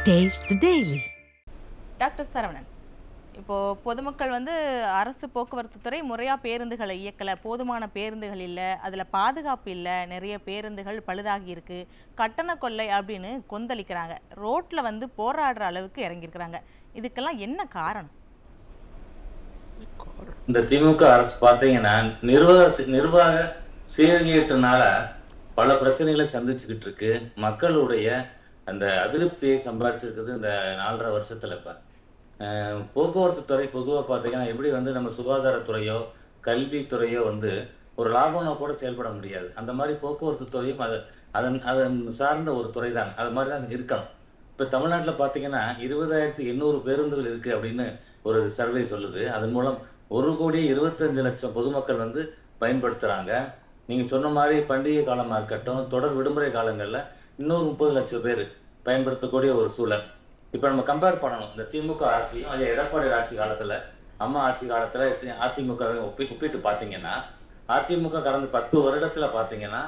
Taste the Daily. Doctor Saravanan, இப்போது பொதுமக்கள் அரசு போக்குவரத்து துறை முறையாக பேருந்துகளை இயக்கலை, போதுமான பேருந்துகள் இல்லை, அதில் பாதுகாப்பு இல்லை, நிறைய பேருந்துகள் பழுதாகி இருக்கு, கட்டண கொள்ளை அப்படின்னு கொந்தளிக்கிறாங்க, ரோட்டில் போராடுற அளவுக்கு இறங்கியிருக்கிறாங்க. இதுக்கெல்லாம் என்ன காரணம்? இந்த திமுக அரசு பார்த்தீங்கன்னா நிர்வாக சீர்கேட்டுனால பல பிரச்சனைகளை சந்திச்சுக்கிட்டு இருக்கு. மக்களுடைய அந்த அதிருப்தியை சம்பாதிச்சிருக்குது இந்த 4.5 வருஷத்துல. இப்ப போக்குவரத்து துறை பொதுவாக பார்த்தீங்கன்னா எப்படி நம்ம சுகாதாரத்துறையோ கல்வித்துறையோ ஒரு லாப நோக்கோட செயல்பட முடியாது. அந்த மாதிரி போக்குவரத்து துறையும் அதன் சார்ந்த ஒரு துறை தான், அது மாதிரி தான் இருக்கணும். இப்போ தமிழ்நாட்டில் பார்த்தீங்கன்னா 20,800 பேருந்துகள் இருக்கு அப்படின்னு ஒரு சர்வே சொல்லுது. அதன் மூலம் 1,25,00,000 பொதுமக்கள் பயன்படுத்துறாங்க. நீங்க சொன்ன மாதிரி பண்டிகை காலமா இருக்கட்டும், தொடர் விடுமுறை காலங்கள்ல இன்னொரு 30 லட்சம் பேர் பயன்படுத்தக்கூடிய ஒரு சூழல். இப்ப நம்ம கம்பேர் பண்ணணும் இந்த திமுக ஆட்சியும் எடப்பாடி ஆட்சி காலத்துல, அம்மா ஆட்சி காலத்துல அதிமுகவை ஒப்பிட்டு பாத்தீங்கன்னா, அதிமுக கடந்த 10 வருடத்துல பாத்தீங்கன்னா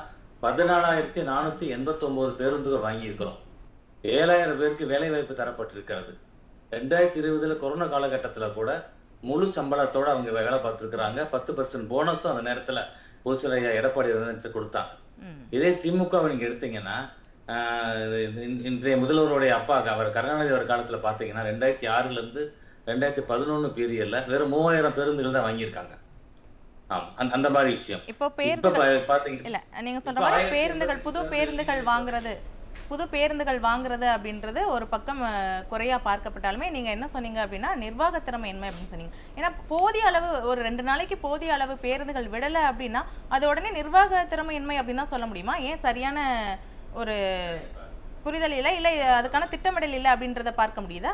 14,489 பேருந்துகள் வாங்கி இருக்கிறோம். 7,000 பேருக்கு வேலை வாய்ப்பு தரப்பட்டிருக்கிறது. 2020 கொரோனா காலகட்டத்துல கூட முழு சம்பளத்தோட அவங்க வேலை பார்த்துருக்குறாங்க. 10% போனஸும் அந்த நேரத்துல பொதுச்செயலாளர் எடப்பாடி கொடுத்தாங்க. இதே திமுகவை நீங்க எடுத்தீங்கன்னா, இன்றைய முதல்வருடைய அப்பா அவர் கருணாநிதி அவர் காலத்துல பாத்தீங்கன்னா 2006 இருந்து 2011 பீரியட்ல வெறும் 3000 பேருந்துகள் தான் வாங்கியிருக்காங்க. அந்த மாதிரி விஷயம். இப்போ இல்ல நீங்க சொல்ற மாதிரி பேருந்துகள் புது பேருந்துகள் வாங்குறது அப்படின்றது ஒரு பக்கம் குறையா பார்க்கப்பட்டாலுமே, நீங்க என்ன சொன்னீங்க அப்படின்னா நிர்வாகத்திறமை என்ன அப்படின்னு சொன்னீங்க. ஏன்னா போதிய அளவு ஒரு 2 நாளைக்கு போதிய அளவு பேருந்துகள் விடலை அப்படின்னா அது உடனே நிர்வாக திறமையின்மை அப்படின்னு தான் சொல்ல முடியுமா? ஏன் சரியான ஒரு புரிதல் இல்லை அதுக்கான திட்டமிடல் இல்லை அப்படின்றத பார்க்க முடியுதா?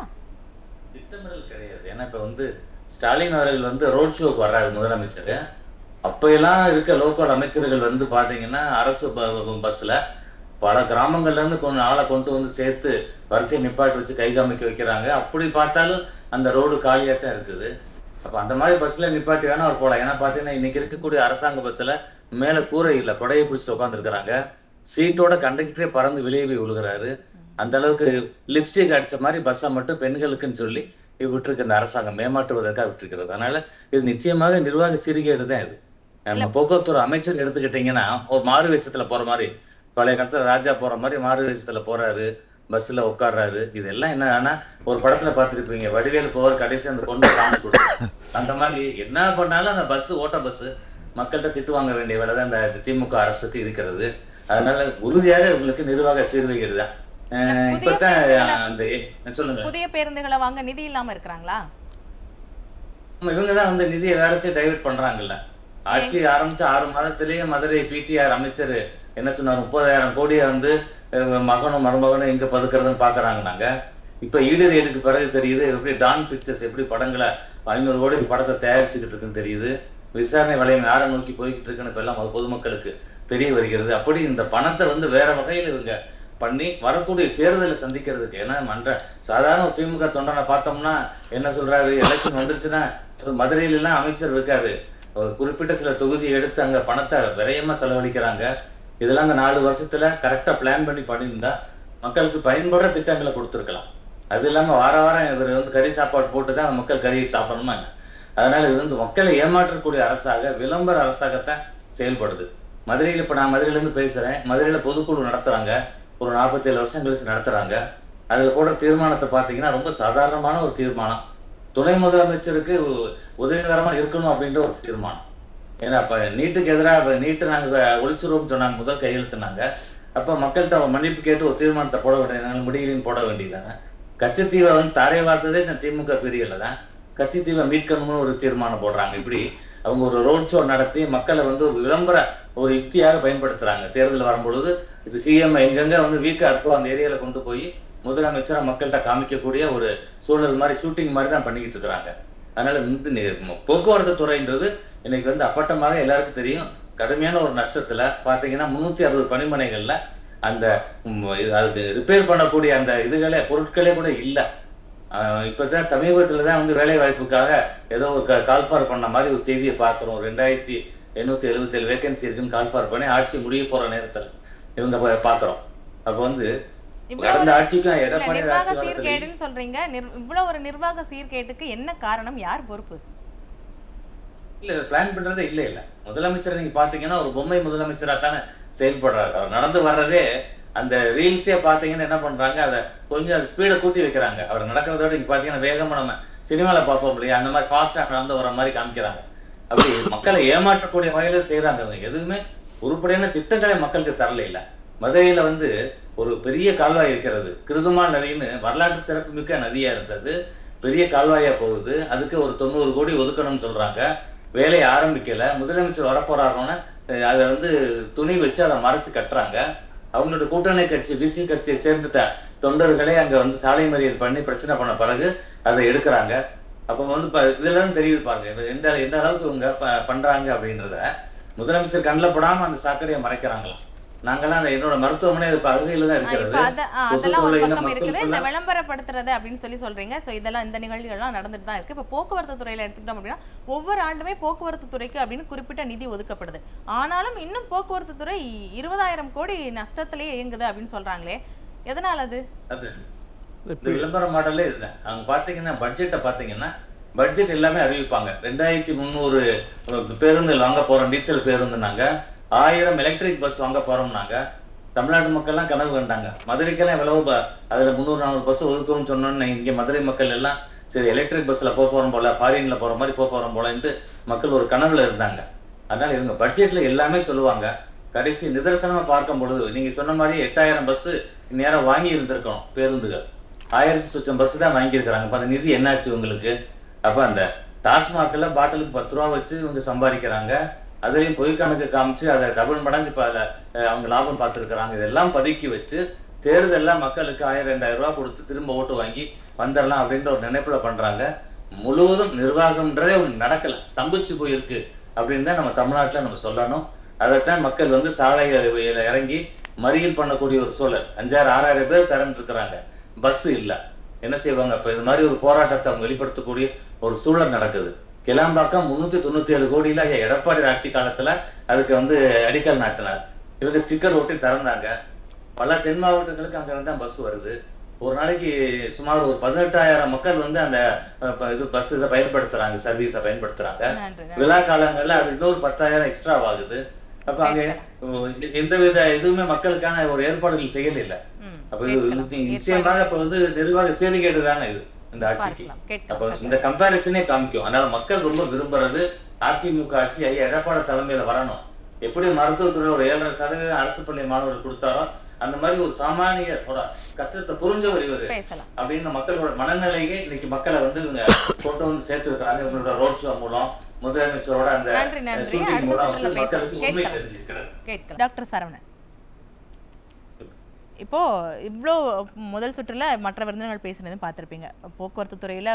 திட்டமிடல் கிடையாது. ஏன்னா இப்ப ஸ்டாலின் அவர்கள் ரோட் ஷோக்கு வர்றாரு முதலமைச்சர். அப்ப எல்லாம் இருக்க லோக்கல் அமைச்சர்கள் பாத்தீங்கன்னா அரசு பஸ்ல பல கிராமங்கள்ல இருந்து கொஞ்சம் ஆளை கொண்டு சேர்த்து வரிசையை நிப்பாட்டி வச்சு கை காமிக்க வைக்கிறாங்க. அப்படி பார்த்தாலும் அந்த ரோடு காலியா தான் இருக்குது. அப்ப அந்த மாதிரி பஸ்ல நிப்பாட்டி வேணா அவர் போலாம். ஏன்னா பாத்தீங்கன்னா இன்னைக்கு இருக்கக்கூடிய அரசாங்க பஸ்ல மேல கூரை இல்லை, கொடையை பிடிச்சிட்டு உட்காந்துருக்கிறாங்க. சீட்டோட கண்டக்டரே பறந்து வெளியே போய் விழுகிறாரு. அந்த அளவுக்கு லிப்ஸ்டிக் அடிச்ச மாதிரி பஸ்ஸை மட்டும் பெண்களுக்குன்னு சொல்லி விட்டுருக்கு இந்த அரசாங்கம், மேமாற்றுவதற்காக விட்டுருக்கிறது. அதனால இது நிச்சயமாக நிர்வாக சீர்கேடு தான். இது நம்ம போக்குவரத்து அமைச்சர் எடுத்துக்கிட்டீங்கன்னா ஒரு மாறு வேஷத்துல போற மாதிரி, பழைய காலத்துல ராஜா போற மாதிரி மாறு வேஷத்துல போறாரு, பஸ்ல உட்கார்றாரு. இதெல்லாம் என்னன்னா ஒரு படத்துல பார்த்திருப்பீங்க, வடிவேலு போவார், கடைசி அந்த பொண்ணு காமிச்சு கொடுக்கும். அந்த மாதிரி என்ன பண்ணாலும் அந்த பஸ் ஓட்ட பஸ் மக்கள்கிட்ட திட்டு வாங்க வேண்டிய வேலை தான் இந்த திமுக அரசுக்கு இருக்கிறது. அதனால உறுதியாக இவங்களுக்கு நிர்வாக சீர்கேடு தான். இப்பதான் சொல்லுங்க, புதிய பேருந்துகளை வாங்க நிதி இல்லாம இருக்கிறாங்களா? இவங்கதான் நிதியை வேற சைடு டைவர்ட் பண்றாங்கல்ல. ஆட்சி ஆரம்பிச்ச 6 மாதத்திலேயே மதுரை பிடிஆர் அமைச்சர் என்ன சொன்னார், 30,000 கோடியை மகனும் மருமகனும் எங்க பதுக்கிறதுன்னு பாக்குறாங்க. நாங்க இப்ப ஈடுக்கு பிறகு தெரியுது எப்படி டான் பிக்சர்ஸ் எப்படி படங்களை 500 கோடி படத்தை தயாரிச்சுக்கிட்டு இருக்குன்னு தெரியுது. விசாரணை வளையம் யாரை நோக்கி போய்கிட்டு இருக்குன்னு இப்ப எல்லாம் பொதுமக்களுக்கு தெரிய வருகிறது. அப்படி இந்த பணத்தை வேற வகையில் இவங்க பண்ணி வரக்கூடிய தேர்தலை சந்திக்கிறதுக்கு, ஏன்னா சாதாரண ஒரு திமுக தொண்டனை பார்த்தோம்னா என்ன சொல்றாரு, எலெக்ஷன் வந்துருச்சுன்னா மதுரையில எல்லாம் அமைச்சர் இருக்காரு, குறிப்பிட்ட சில தொகுதியை எடுத்து அங்க பணத்தை விரயமா செலவழிக்கிறாங்க. இதெல்லாம் இந்த 4 வருஷத்துல கரெக்டா பிளான் பண்ணி பண்ணியிருந்தா மக்களுக்கு பயன்படுற திட்டங்களை கொடுத்துருக்கலாம். அது இல்லாம வாரம் இவர் கறி சாப்பாடு போட்டுதான் மக்கள் கறியை சாப்பிடணுமா? அதனால இது மக்களை ஏமாற்றக்கூடிய அரசாக, விளம்பர அரசாகத்தான் செயல்படுது. மதுரையில் இப்ப நான் மதுரையில இருந்து பேசுறேன். மதுரையில பொதுக்குழு நடத்துறாங்க, ஒரு 47 வருஷம் கழிச்சு நடத்துறாங்க. அதுல போடுற தீர்மானத்தை பாத்தீங்கன்னா ரொம்ப சாதாரணமான ஒரு தீர்மானம். துணை முதலமைச்சருக்கு உதவிகரமா இருக்கணும் அப்படின்ற ஒரு தீர்மானம். ஏன்னா அப்ப நீட்டுக்கு எதிராக நீட்டு நாங்க ஒழிச்சிருவோம்னு சொன்னாங்க, முதல் கையெழுத்துனாங்க. அப்ப மக்கள்கிட்ட மன்னிப்பு கேட்டு ஒரு தீர்மானத்தை போட வேண்டியது, முடியலைன்னு போட வேண்டியதாங்க. கச்சத்தீவை தாரை வார்த்ததே இந்த திமுக பீரியட்ல தான். கச்சத்தீவை மீட்கணும்னு ஒரு தீர்மானம் போடுறாங்க. இப்படி அவங்க ஒரு ரோட் ஷோ நடத்தி மக்களை ஒரு விளம்பர ஒரு யுக்தியாக பயன்படுத்துறாங்க. தேர்தல் வரும்பொழுது இது சிஎம் எங்கெங்க வீக்கா இருக்கோ அந்த ஏரியால கொண்டு போய் முதலமைச்சரை மக்கள்கிட்ட காமிக்கக்கூடிய ஒரு சூழல் மாதிரி, ஷூட்டிங் மாதிரி தான் பண்ணிக்கிட்டு இருக்கிறாங்க. அதனால போக்குவரத்து துறைன்றது இன்னைக்கு அப்பட்டமாக எல்லாருக்கும் தெரியும். கடுமையான ஒரு நஷ்டத்துல பாத்தீங்கன்னா 360 பணிமனைகள்ல அந்த ரிப்பேர் பண்ணக்கூடிய அந்த பொருட்களே கூட இல்லை. இப்பதான் சமீபத்துலதான் வேலை வாய்ப்புக்காக ஏதோ ஒரு கால்ஃபார் பண்ண மாதிரி ஒரு செய்தியை பார்க்கிறோம். 2877 வேகன்சி இருக்குன்னு கால்ஃபார் பண்ணி ஆட்சி முடிய போற நேரத்துல இவங்க பாக்குறோம். அப்ப கடந்த ஆட்சிக்கும் இல்ல எடப்பாடி நிர்வாக ஆட்சி காலத்துல சீர்கேடுன்னு சொல்றீங்க. இவ்வளவு ஒரு நிர்வாக சீர்கேட்டுக்கு என்ன காரணம்? யார் பொறுப்பு? இல்ல பிளான் பண்றதே இல்ல. முதலமைச்சர் நீங்க பாத்தீங்கன்னா ஒரு பொம்மை முதலமைச்சரா தானே செயல்படுறாரு. அவர் நடந்து வர்றதே அந்த ரீல்ஸே பாத்தீங்கன்னா என்ன பண்றாங்க, அதை கொஞ்சம் ஸ்பீடை கூட்டி வைக்கிறாங்க. அவர் நடக்கிறத விட நீங்க பாத்தீங்கன்னா வேகமா நம்ம சினிமால பார்ப்போம் இல்லையா, அந்த மாதிரி ஃபாஸ்டா நடந்து வர மாதிரி காமிக்கிறாங்க. அப்படி மக்களை ஏமாற்றக்கூடிய வகையில செய்யறாங்க. அவங்க எதுவுமே உருப்படியான திட்டங்களை மக்களுக்கு தரல. இல்ல மதுரையில வந்து ஒரு பெரிய கால்வாய் இருக்கிறது, கிருதுமா நதின்னு வரலாற்று சிறப்பு மிக்க நதியா இருந்தது, பெரிய கால்வாயா போகுது. அதுக்கு ஒரு 90 கோடி ஒதுக்கணும்னு சொல்றாங்க. வேலையை ஆரம்பிக்கல. முதலமைச்சர் வரப்போறாருன்னு அதை வந்து துணி வச்சு அதை மறைச்சு கட்டுறாங்க. அவங்களோட கூட்டணி கட்சி பிசி கட்சியை சேர்ந்துட்ட தொண்டர்களே அங்க வந்து சாலை மறியல் பண்ணி பிரச்சனை பண்ண பிறகு அதை எடுக்கிறாங்க. அப்ப வந்து இதெல்லாம் தெரியுது பாருங்க எந்த எந்த அளவுக்கு இவங்க பண்றாங்க அப்படின்றத. முதலமைச்சர் கண்ணில் படாம அந்த சாக்கடையை மறைக்கிறாங்களா? நாங்கெல்லாம் அந்த என்னோட மருத்துவமனை பகுதியில தான் இருக்கிறது. அதெல்லாம் ஒரு பக்கம் இருக்குது. இந்த விளம்பரப்படுத்துறது அப்படின்னு சொல்றீங்க. சோ இதெல்லாம் இந்த நிகழ்வுகள்லாம் நடந்துட்டு தான் இருக்கு. இப்ப போக்குவரத்து துறையில எடுத்துக்கிட்டோம் அப்படின்னா ஒவ்வொரு ஆண்டுமே போக்குவரத்து துறைக்கு அப்படின்னு குறிப்பிட்ட நிதி ஒதுக்கப்படுது. ஆனாலும் இன்னும் போக்குவரத்து துறை 20,000 கோடி நஷ்டத்திலேயே இயங்குது அப்படின்னு சொல்றாங்களே, எதனால அது? விளம்பர மாடலே இதுதான். அவங்க பாத்தீங்கன்னா பட்ஜெட்டை பாத்தீங்கன்னா பட்ஜெட் எல்லாமே அறிவிப்பாங்க. 2300 பேருந்துகள் வாங்க போறோம், டீசல் பேருந்துனாங்க. 1000 எலக்ட்ரிக் பஸ் வாங்க போறோம்னாங்க. தமிழ்நாட்டு மக்கள் எல்லாம் கனவு கண்டாங்க. மதுரைக்கெல்லாம் எவ்வளவு அதுல 300-400 பஸ் ஒதுக்கும்னு சொன்னோன்னு இங்க மதுரை மக்கள் எல்லாம் சரி எலக்ட்ரிக் பஸ்ல போறோம் போல, ஃபாரின்ல போற மாதிரி போறோம் போலன்ட்டு மக்கள் ஒரு கனவுல இருந்தாங்க. அதனால இவங்க பட்ஜெட்ல எல்லாமே சொல்லுவாங்க. கடைசி நிதர்சனமா பார்க்கும் பொழுது நீங்க சொன்ன மாதிரி 8000 பஸ் நேரம் வாங்கி இருந்திருக்கணும். பேருந்துகள் 1000 சொச்சம் பஸ் தான் வாங்கியிருக்கிறாங்க. அப்ப அந்த நிதி என்னாச்சு உங்களுக்கு? அப்ப அந்த டாஸ்மாக்ல பாட்டிலுக்கு 10 ரூபா வச்சு இவங்க சம்பாதிக்கிறாங்க. அதையும் பொய் கணக்கு காமிச்சு அதை டபுள் மடங்கு இப்ப அவங்க லாபம் பார்த்துருக்கிறாங்க. இதெல்லாம் பதுக்கி வச்சு தேர்தல்லாம் மக்களுக்கு 1000-2000 ரூபாய் கொடுத்து திரும்ப ஓட்டு வாங்கி வந்துடலாம் அப்படின்ற ஒரு நினைப்புல பண்றாங்க. முழுவதும் நிர்வாகம்ன்றதே நடக்கல, ஸ்தம்பிச்சு போயிருக்கு அப்படின்னு தான் நம்ம தமிழ்நாட்டுல நம்ம சொல்லணும். அதைத்தான் மக்கள் வந்து சாலையில இறங்கி மறியல் பண்ணக்கூடிய ஒரு சூழல். 5000-6000 பேர் திரண்டு இருக்கிறாங்க. பஸ் இல்ல, என்ன செய்வாங்க? அப்ப இது மாதிரி ஒரு போராட்டத்தை அவங்க வெளிப்படுத்தக்கூடிய ஒரு சூழல் நடக்குது. கிளாம்பாக்கம் 397 கோடியில எடப்பாடி ஆட்சி காலத்துல அதுக்கு வந்து அடிக்கல் நாட்டினார். இவங்க ஸ்டிக்கர் ஒட்டி திறந்தாங்க. பல தென் மாவட்டங்களுக்கு அங்க இருந்தா பஸ் வருது. ஒரு நாளைக்கு சுமார் ஒரு 18,000 மக்கள் வந்து அந்த இது பஸ் இதை பயன்படுத்துறாங்க, சர்வீஸை பயன்படுத்துறாங்க. விழா காலங்கள்ல அது இன்னொரு 10,000 எக்ஸ்ட்ரா ஆகுது. அப்ப அங்க எந்தவித எதுவுமே மக்களுக்கான ஒரு ஏற்பாடுகள் செய்யல இல்ல. அப்ப இது நிச்சயமாக இப்ப வந்து நிர்வாக சீர்கேடு தானே இது இந்த ஆட்சிக்கு. அப்ப இந்த கம்பேரிசனே காமிக்கும். அதனால மக்கள் ரொம்ப விரும்புறது அதிமுக ஆட்சி எடப்பாடி தலைமையில வரணும். எப்படி மருத்துவத்துறையில ஒரு 7.5% அரசு பள்ளி மாணவர்கள் கொடுத்தாரோ அந்த மாதிரி ஒரு சாமானியரோட கஷ்டத்தை புரிஞ்சவர் இவரு அப்படின்னு மக்களோட மனநிலையே இன்னைக்கு மக்களை வந்து இவங்க கொண்டு வந்து சேர்த்து இருக்கிறாங்க. இவங்களோட ரோட் ஷோ மூலம் முதலமைச்சரோட அந்த ஷூட்டிங் மூலம் வந்து மக்களுக்கு உண்மை தெரிஞ்சிருக்கிறது. டாக்டர் சரவணன், இப்போ இவ்வளோ முதல் சுற்றுல மற்ற விருந்தினர்கள் பேசுனதும் பார்த்துருப்பீங்க. போக்குவரத்து துறையில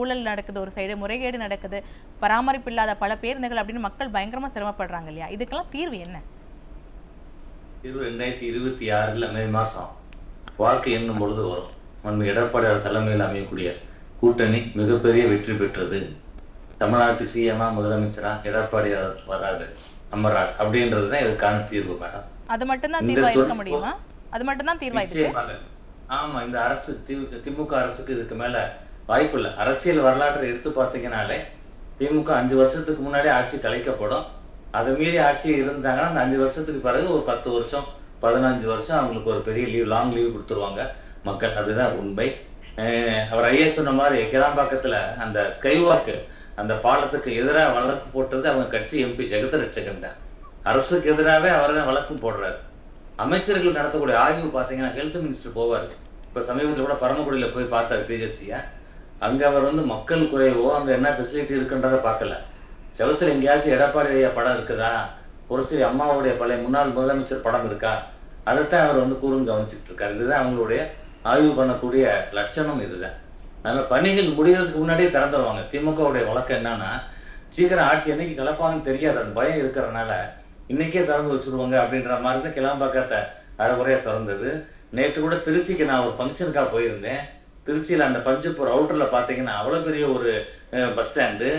ஊழல் நடக்குது, ஒரு சைடு முறைகேடு நடக்குது, பராமரிப்பு இல்லாத பல பேருந்துகள் அப்படின்னு மக்கள் பயங்கரமா சிரமப்படுறாங்க இல்லையா? இதுக்கெல்லாம் தீர்வு என்ன? 2026 மே மாசம் வாக்கு எண்ணும் பொழுது வரும். நம்ம எடப்பாடியார் தலைமையில் அமையக்கூடிய கூட்டணி மிகப்பெரிய வெற்றி பெற்றது. தமிழ்நாட்டு சிஎம்ஆ முதலமைச்சரா எடப்பாடியார் வராது அமர்றார் அப்படின்றதுதான் இதுக்கான தீர்வு மேடம். அது மட்டும்தான் தீர்வா இருக்க முடியுமா? அது மட்டும்தான் தீர்வா இருக்கு? ஆமா, இந்த அரசு திமுக அரசுக்கு இதுக்கு மேல வாய்ப்பு இல்லை. அரசியல் வரலாற்றை எடுத்து பார்த்தீங்கன்னாலே திமுக 5 வருஷத்துக்கு முன்னாடி ஆட்சி கலைக்கப்படும். அதை மீறி ஆட்சி இருந்தாங்கன்னா அந்த 5 வருஷத்துக்கு பிறகு ஒரு 10 வருஷம் 15 வருஷம் அவங்களுக்கு ஒரு பெரிய லீவ், லாங் லீவ் கொடுத்துருவாங்க மக்கள். அதுதான் உண்மை. அவர் ஐயா சொன்ன மாதிரி கிளாம்பாக்கத்துல அந்த ஸ்கைவாக்கு அந்த பாலத்துக்கு எதிராக வழக்கு போட்டது அவங்க கட்சி எம்பி ஜெகத் ரட்சகன் தான். அரசுக்கு எதிராகவே அவர் தான் வழக்கும் போடுறாரு. அமைச்சர்கள் நடத்தக்கூடிய ஆய்வு பார்த்தீங்கன்னா ஹெல்த் மினிஸ்டர் போவார். இப்போ சமீபத்தில் கூட பரமக்குடியில போய் பார்த்தார் பிஹெச்சியை. அங்கே அவர் வந்து மக்கள் குறைவோ அங்கே என்ன ஃபெசிலிட்டி இருக்குன்றதை பார்க்கல. செவத்தில் எங்கேயாச்சும் எடப்பாடி ஐயா படம் இருக்குதா, ஒரு சில அம்மாவுடைய பழைய முன்னாள் முதலமைச்சர் படம் இருக்கா, அதைத்தான் அவர் வந்து கூர்ந்து கவனிச்சுட்டு இருக்காரு. இதுதான் அவங்களுடைய ஆய்வு பண்ணக்கூடிய லட்சணம். இதுதான். அதனால பணிகள் முடிகிறதுக்கு முன்னாடியே திறந்துருவாங்க. திமுகவுடைய வழக்கம் என்னன்னா சீக்கிரம் ஆட்சி என்னைக்கு கலப்பாங்கன்னு தெரியாது, அந்த பயம் இருக்கிறதுனால இன்னைக்கே திறந்து வச்சிருவாங்க அப்படின்ற மாதிரி தான் கிளாம்பாக்கத்தை அரைகுறையா திறந்தது. நேற்று கூட திருச்சிக்கு நான் ஒரு ஃபங்க்ஷனுக்காக போயிருந்தேன். திருச்சியில அந்த பஞ்சப்பூர் அவுட்டர்ல பாத்தீங்கன்னா அவ்வளவு பெரிய ஒரு பஸ் ஸ்டாண்டு,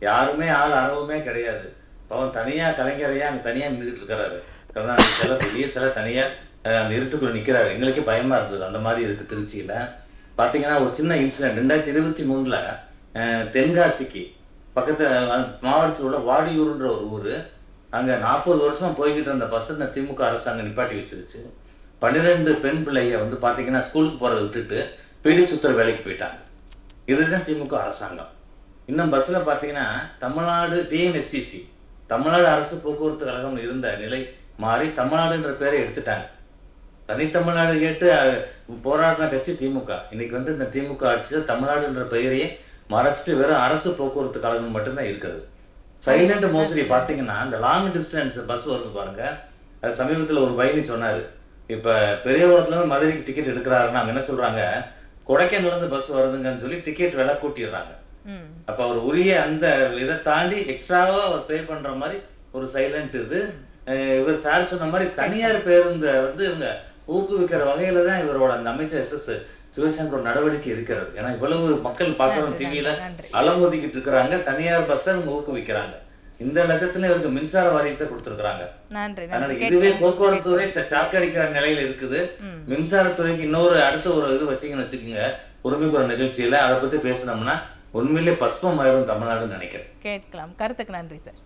யாருமே ஆள் அறவுமே கிடையாது. அவன் தனியா கலைஞரையா அங்க தனியா நின்றுட்டு இருக்கிறாரு. கருணாநிதி சிலை, பெரிய சிலை தனியா அந்த இருட்டுக்குள்ள நிக்கிறாரு. எங்களுக்கே பயமா இருந்தது. அந்த மாதிரி இருக்கு திருச்சியில. பாத்தீங்கன்னா ஒரு சின்ன இன்சிடென்ட் 2023ல தென்காசிக்கு பக்கத்துல மாவட்டத்தில் உள்ள வாடியூர்ன்ற ஒரு ஊரு. அங்க 40 வருஷமா போய்கிட்டு இருந்த பஸ் திமுக அரசாங்கம் நிப்பாட்டி வச்சிருச்சு. 12 பெண் பிள்ளைய வந்து பாத்தீங்கன்னா ஸ்கூலுக்கு போறதை விட்டுட்டு பீடி சுத்துற வேலைக்கு போயிட்டாங்க. இதுதான் திமுக அரசாங்கம். இன்னும் பஸ்ல பாத்தீங்கன்னா தமிழ்நாடு டிஎன்எஸ்டிசி தமிழ்நாடு அரசு போக்குவரத்து கழகம் இருந்த நிலை மாறி தமிழ்நாடுன்ற பேரை எடுத்துட்டாங்க. தனித்தமிழ்நாடு கேட்டு போராடின கட்சி திமுக. இன்னைக்கு வந்து இந்த திமுக ஆட்சியில் தமிழ்நாடுன்ற பெயரையே மறைச்சிட்டு வெறும் அரசு போக்குவரத்து கழகம் மட்டும்தான் இருக்கிறது. சைலண்ட் மோசடி பாத்தீங்கன்னா இந்த லாங் டிஸ்டன்ஸ் பஸ் வருது பாருங்க. அது சமீபத்துல ஒரு பயணி சொன்னாரு, இப்ப பெரியகுளத்துல இருந்து மதுரைக்கு டிக்கெட் எடுக்கிறாருன்னா அவங்க என்ன சொல்றாங்க, கொடைக்கானல்ல இருந்து பஸ் வருதுங்கன்னு சொல்லி டிக்கெட் விலை கூட்டிடுறாங்க. அப்ப அவர் உரிய அந்த இதை தாண்டி எக்ஸ்ட்ராவா அவர் பே பண்ற மாதிரி ஒரு சைலண்ட் இது. இவர் சார் சொன்ன மாதிரி தனியார் பேருந்த வந்து இவங்க ஊக்குவிக்கிற வகையில தான் இவரோட அந்த அமைச்சர் SS சிவசங்கர் நடவடிக்கை இருக்கிறது. ஏன்னா இவ்வளவு மக்கள் பார்க்கறோம் டிவியில அலமோதிக்கிட்டு இருக்கிறாங்க, தனியார் பஸ் இவங்க ஊக்குவிக்கிறாங்க. இந்த லட்சத்துல இவருக்கு மின்சார வாரியத்தை கொடுத்திருக்காங்க. அதனால இதுவே போக்குவரத்து துறை சாக்கடிக்கிற நிலையில இருக்குது. மின்சாரத்துறைக்கு இன்னொரு அடுத்த ஒரு இது வச்சுக்கன்னு வச்சுக்கோங்க, உரிமைக்கு ஒரு நிகழ்ச்சியில அதை பத்தி பேசினோம்னா உண்மையிலே பஸ்பம் ஆயிரும் தமிழ்நாடுன்னு நினைக்கிறேன். கேட்கலாம். கருத்துக்கு நன்றி சார்.